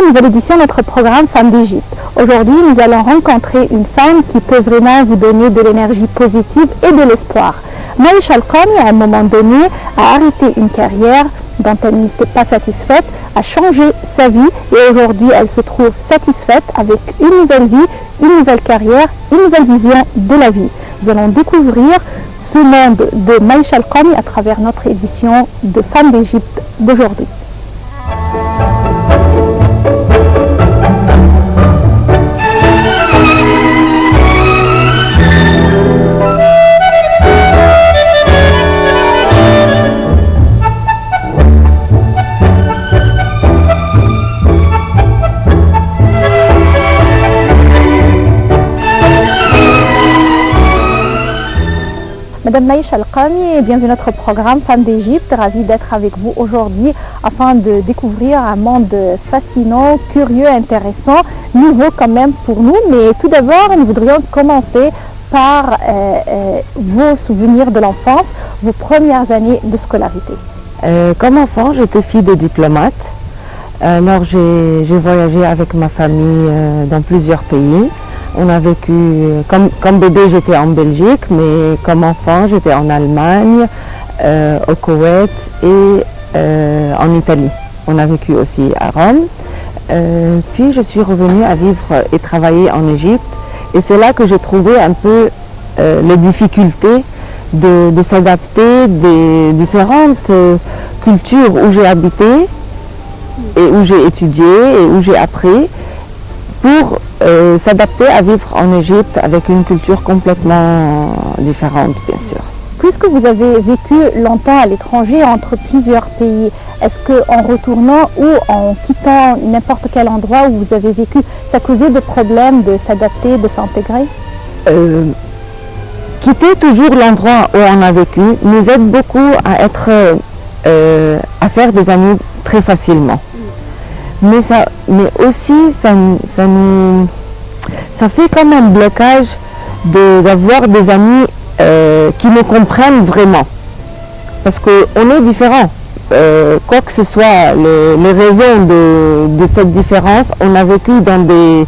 la nouvelle édition de notre programme Femmes d'Égypte. Aujourd'hui, nous allons rencontrer une femme qui peut vraiment vous donner de l'énergie positive et de l'espoir. Maïcha Al-Qami, à un moment donné, a arrêté une carrière dont elle n'était pas satisfaite, a changé sa vie et aujourd'hui, elle se trouve satisfaite avec une nouvelle vie, une nouvelle carrière, une nouvelle vision de la vie. Nous allons découvrir ce monde de Maïcha Al-Qami à travers notre édition de Femmes d'Égypte d'aujourd'hui. Madame Maïcha Al-Qami, bienvenue à notre programme Femmes d'Égypte. Ravie d'être avec vous aujourd'hui afin de découvrir un monde fascinant, curieux, intéressant, nouveau quand même pour nous. Mais tout d'abord, nous voudrions commencer par vos souvenirs de l'enfance, vos premières années de scolarité. Comme enfant, j'étais fille de diplomate. Alors j'ai voyagé avec ma famille dans plusieurs pays. On a vécu, comme bébé j'étais en Belgique, mais comme enfant j'étais en Allemagne, au Koweït et en Italie. On a vécu aussi à Rome. Puis je suis revenue à vivre et travailler en Égypte. Et c'est là que j'ai trouvé un peu les difficultés de s'adapter des différentes cultures où j'ai habité et où j'ai étudié et où j'ai appris pour s'adapter à vivre en Égypte avec une culture complètement différente, bien sûr. Puisque vous avez vécu longtemps à l'étranger entre plusieurs pays, est-ce qu'en retournant ou en quittant n'importe quel endroit où vous avez vécu, ça causait de problèmes de s'adapter, de s'intégrer? Quitter toujours l'endroit où on a vécu nous aide beaucoup à faire des amis très facilement. Mais aussi, ça fait comme un blocage d'avoir des amis qui nous comprennent vraiment. Parce qu'on est différents. Quoi que ce soit, les raisons de cette différence, on a vécu dans des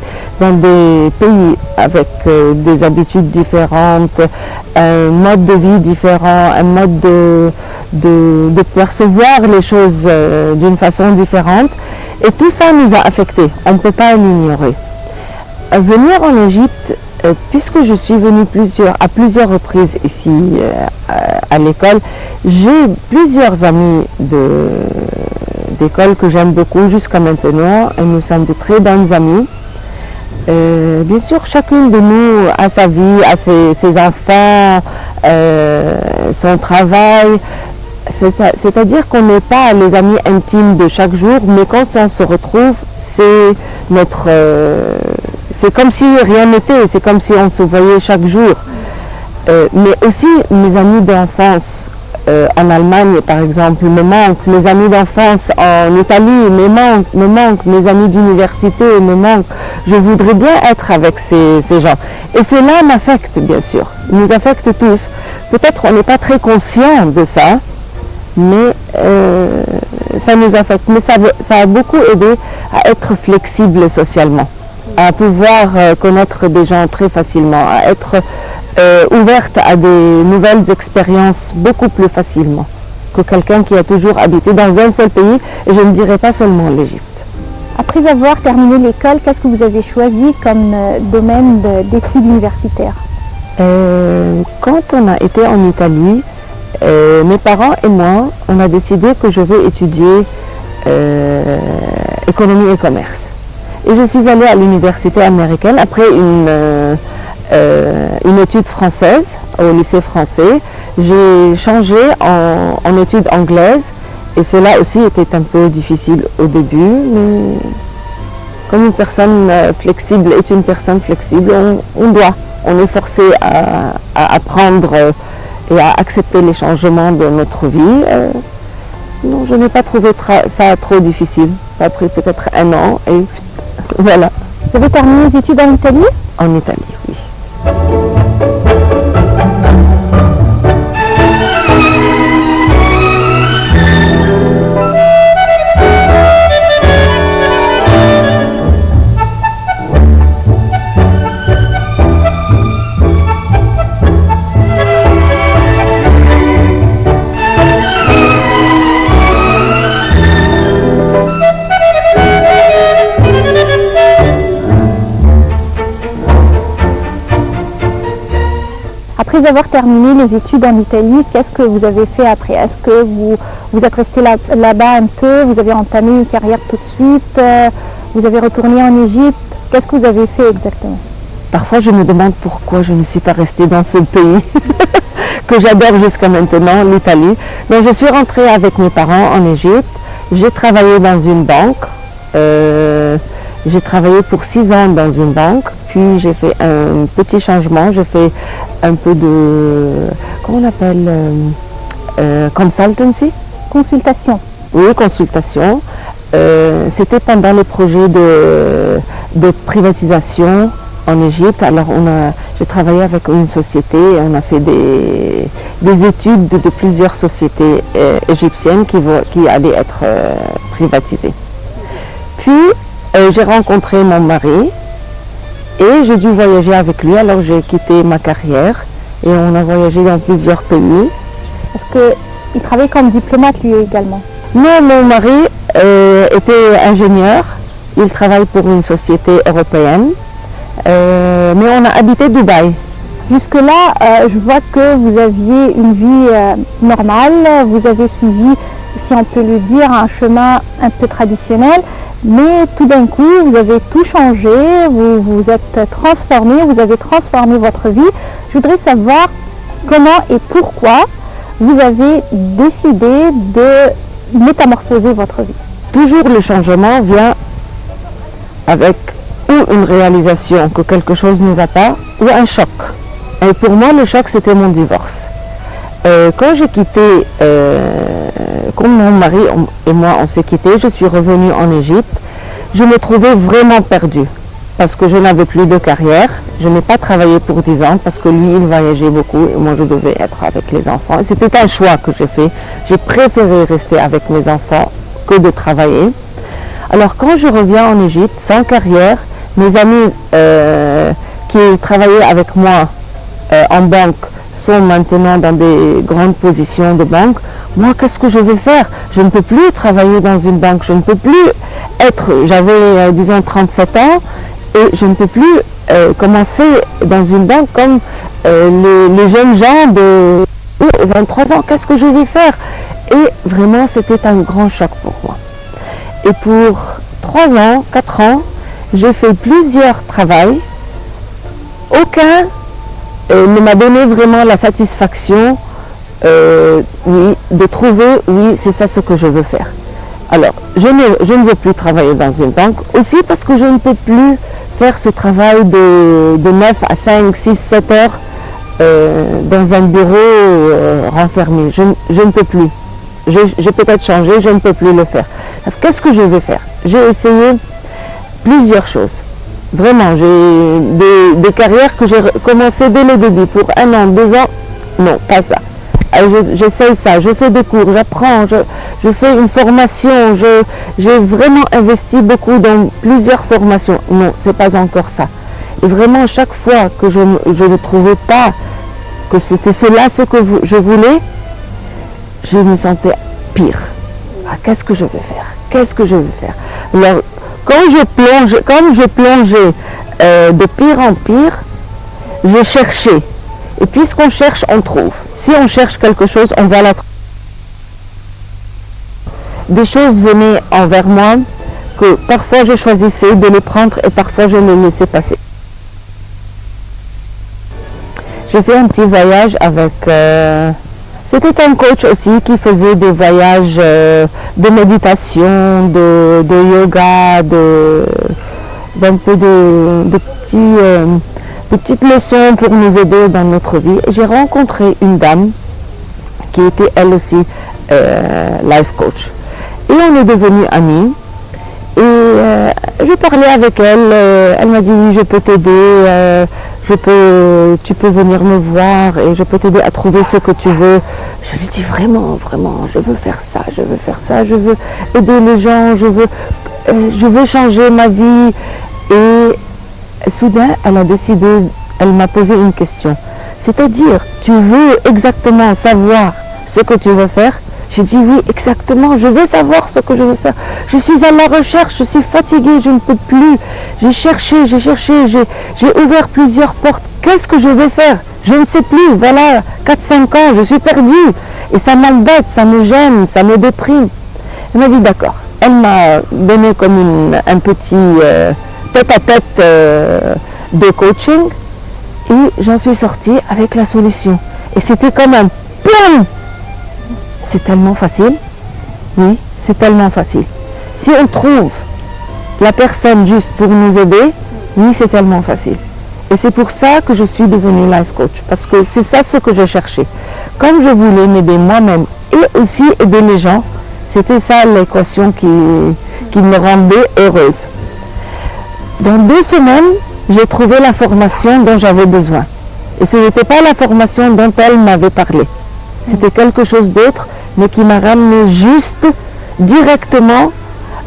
pays avec des habitudes différentes, un mode de vie différent, un mode de percevoir les choses d'une façon différente. Et tout ça nous a affectés, on ne peut pas l'ignorer. Venir en Égypte, puisque je suis venue à plusieurs reprises ici à l'école, j'ai plusieurs amis d'école que j'aime beaucoup jusqu'à maintenant et nous sommes de très bonnes amies. Bien sûr, chacune de nous a sa vie, a ses enfants, son travail. C'est-à-dire qu'on n'est pas les amis intimes de chaque jour, mais quand on se retrouve, c'est comme si rien n'était, c'est comme si on se voyait chaque jour. Mais aussi, mes amis d'enfance en Allemagne, par exemple, me manquent. Mes amis d'enfance en Italie me manquent. Mes amis d'université me manquent. Je voudrais bien être avec ces gens. Et cela m'affecte, bien sûr. Il nous affecte tous. Peut-être on n'est pas très conscient de ça, mais ça nous affecte. Mais ça a beaucoup aidé à être flexible socialement, à pouvoir connaître des gens très facilement, à être ouverte à des nouvelles expériences beaucoup plus facilement que quelqu'un qui a toujours habité dans un seul pays, et je ne dirais pas seulement l'Égypte. Après avoir terminé l'école, qu'est-ce que vous avez choisi comme domaine d'études universitaires? Quand on a été en Italie, mes parents et moi, on a décidé que je vais étudier économie et commerce. Et je suis allée à l'université américaine après une étude française au lycée français. J'ai changé en études anglaises et cela aussi était un peu difficile au début, mais comme une personne flexible est une personne flexible, on est forcé à apprendre et à accepter les changements de notre vie. Non, je n'ai pas trouvé ça trop difficile. Ça a pris peut-être 1 an et voilà. Vous avez terminé les études en Italie? En Italie, oui. Après avoir terminé les études en Italie, qu'est-ce que vous avez fait après? Est-ce que vous êtes resté là-bas un peu, vous avez entamé une carrière tout de suite, vous avez retourné en Égypte? Qu'est-ce que vous avez fait exactement? Parfois, je me demande pourquoi je ne suis pas restée dans ce pays que j'adore jusqu'à maintenant, l'Italie. Donc, je suis rentrée avec mes parents en Égypte. J'ai travaillé dans une banque. J'ai travaillé pour 6 ans dans une banque. Puis, j'ai fait un petit changement. J'ai fait un peu de, comment on appelle, consultancy? Consultation. Oui, consultation. C'était pendant les projets de privatisation en Égypte. Alors j'ai travaillé avec une société et on a fait des études de plusieurs sociétés égyptiennes qui allaient être privatisées. Puis j'ai rencontré mon mari et j'ai dû voyager avec lui. Alors j'ai quitté ma carrière et on a voyagé dans plusieurs pays. Est-ce qu'il travaille comme diplomate lui également? Non, mon mari était ingénieur. Il travaille pour une société européenne. Mais on a habité Dubaï. Jusque-là, je vois que vous aviez une vie normale, vous avez suivi, si on peut le dire, un chemin un peu traditionnel, mais tout d'un coup, vous avez tout changé, vous vous êtes transformé, vous avez transformé votre vie. Je voudrais savoir comment et pourquoi vous avez décidé de métamorphoser votre vie. Toujours le changement vient avec ou une réalisation que quelque chose ne va pas, ou un choc. Et pour moi, le choc, c'était mon divorce. Quand j'ai quitté, quand mon mari et moi, on s'est quittés, je suis revenue en Égypte, je me trouvais vraiment perdue. Parce que je n'avais plus de carrière, je n'ai pas travaillé pour 10 ans, parce que lui, il voyageait beaucoup, et moi, je devais être avec les enfants. C'était un choix que j'ai fait. J'ai préféré rester avec mes enfants que de travailler. Alors, quand je reviens en Égypte, sans carrière, mes amis qui travaillaient avec moi en banque sont maintenant dans des grandes positions de banque. Moi, qu'est-ce que je vais faire? Je ne peux plus travailler dans une banque, je ne peux plus être, j'avais disons 37 ans et je ne peux plus commencer dans une banque comme les jeunes gens de 23 ans. Qu'est-ce que je vais faire? Et vraiment, c'était un grand choc pour moi. Et pour 3 ans, 4 ans, j'ai fait plusieurs travails. Aucun ne m'a donné vraiment la satisfaction oui, de trouver, oui, c'est ça ce que je veux faire. Alors, je ne veux plus travailler dans une banque, aussi parce que je ne peux plus faire ce travail de 9 à 5, 6, 7 heures dans un bureau renfermé. Je ne peux plus. J'ai peut-être changé, je ne peux plus le faire. Qu'est-ce que je vais faire? J'ai essayé plusieurs choses. Vraiment, j'ai des carrières que j'ai commencé dès le début, pour 1 an, 2 ans, non, pas ça. J'essaye ça, je fais des cours, j'apprends, je fais une formation, j'ai vraiment investi beaucoup dans plusieurs formations. Non, c'est pas encore ça. Et vraiment, chaque fois que je ne trouvais pas que c'était cela ce que je voulais, je me sentais pire. Ah, qu'est-ce que je vais faire? Qu'est-ce que je vais faire? Alors, comme je plongeais de pire en pire, je cherchais. Et puisqu'on cherche, on trouve. Si on cherche quelque chose, on va la trouver. Des choses venaient envers moi que parfois je choisissais de les prendre et parfois je les laissais passer. J'ai fait un petit voyage avec... C'était un coach aussi qui faisait des voyages de méditation, de yoga, d'un peu de petites leçons pour nous aider dans notre vie. J'ai rencontré une dame qui était elle aussi life coach. Et on est devenus amis. Et je parlais avec elle. Elle m'a dit oui, je peux t'aider. Tu peux venir me voir et je peux t'aider à trouver ce que tu veux. Je lui dis vraiment, je veux faire ça, je veux aider les gens, je veux changer ma vie. Et soudain, elle a décidé, elle m'a posé une question. C'est-à-dire, tu veux exactement savoir ce que tu veux faire? J'ai dit oui, exactement, je veux savoir ce que je veux faire. Je suis à la recherche, je suis fatiguée, je ne peux plus. J'ai cherché, j'ai ouvert plusieurs portes. Qu'est-ce que je vais faire? Je ne sais plus, voilà, 4-5 ans, je suis perdue. Et ça m'embête, ça me gêne, ça me déprime. Elle m'a dit d'accord. Elle m'a donné comme un petit tête-à-tête de coaching. Et j'en suis sortie avec la solution. Et c'était comme un plan. C'est tellement facile. Oui, c'est tellement facile. Si on trouve la personne juste pour nous aider, oui, c'est tellement facile. Et c'est pour ça que je suis devenue life coach. Parce que c'est ça ce que je cherchais. Comme je voulais m'aider moi-même et aussi aider les gens, c'était ça l'équation qui me rendait heureuse. Dans 2 semaines, j'ai trouvé la formation dont j'avais besoin. Et ce n'était pas la formation dont elle m'avait parlé. C'était quelque chose d'autre, mais qui m'a ramené juste directement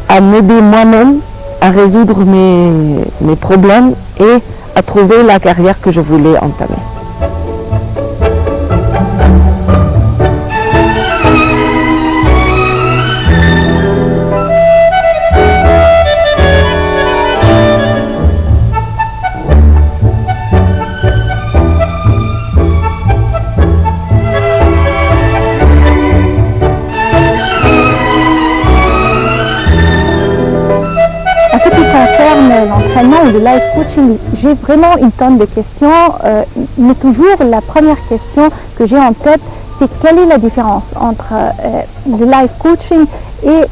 à m'aider moi-même, à résoudre mes problèmes et à trouver la carrière que je voulais entamer. En ce qui concerne l'entraînement ou le life coaching, j'ai vraiment une tonne de questions, mais toujours la première question que j'ai en tête, c'est quelle est la différence entre le life coaching et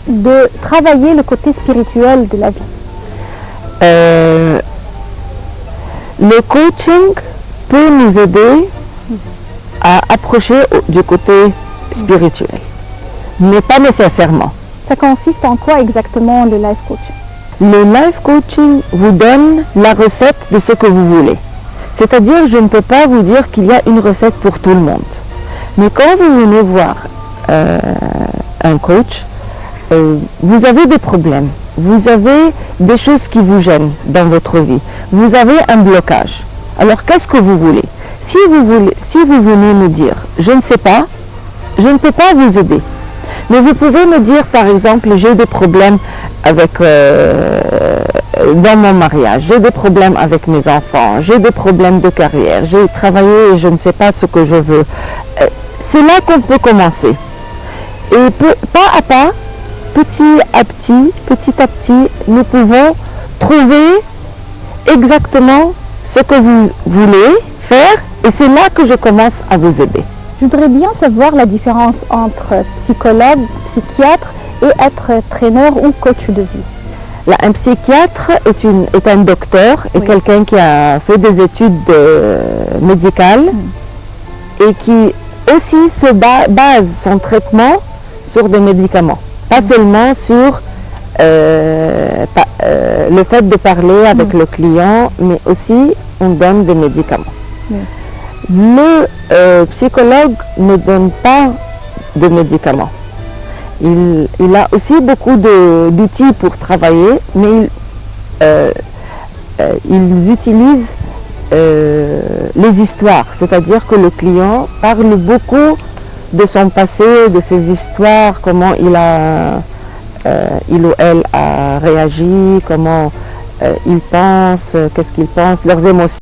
de travailler le côté spirituel de la vie? Le coaching peut nous aider à approcher du côté spirituel, mais pas nécessairement. Ça consiste en quoi exactement le life coaching? Le life coaching vous donne la recette de ce que vous voulez. C'est-à-dire, je ne peux pas vous dire qu'il y a une recette pour tout le monde. Mais quand vous venez voir un coach, vous avez des problèmes, vous avez des choses qui vous gênent dans votre vie, vous avez un blocage. Alors, qu'est-ce que vous voulez? Si vous venez me dire, je ne sais pas, je ne peux pas vous aider. Mais vous pouvez me dire, par exemple, j'ai des problèmes dans mon mariage, j'ai des problèmes avec mes enfants, j'ai des problèmes de carrière, j'ai travaillé et je ne sais pas ce que je veux. C'est là qu'on peut commencer. Et pas à pas, petit à petit, nous pouvons trouver exactement ce que vous voulez faire et c'est là que je commence à vous aider. Je voudrais bien savoir la différence entre psychologue, psychiatre et être entraîneur ou coach de vie. Un psychiatre est un docteur et quelqu'un qui a fait des études médicales et qui aussi se base son traitement sur des médicaments. Pas seulement sur le fait de parler avec le client, mais aussi on donne des médicaments. Le psychologue ne donne pas de médicaments. Il a aussi beaucoup d'outils pour travailler, mais ils utilisent les histoires, c'est-à-dire que le client parle beaucoup de son passé, de ses histoires, comment il ou elle a réagi, comment il pense, qu'est-ce qu'il pense, leurs émotions.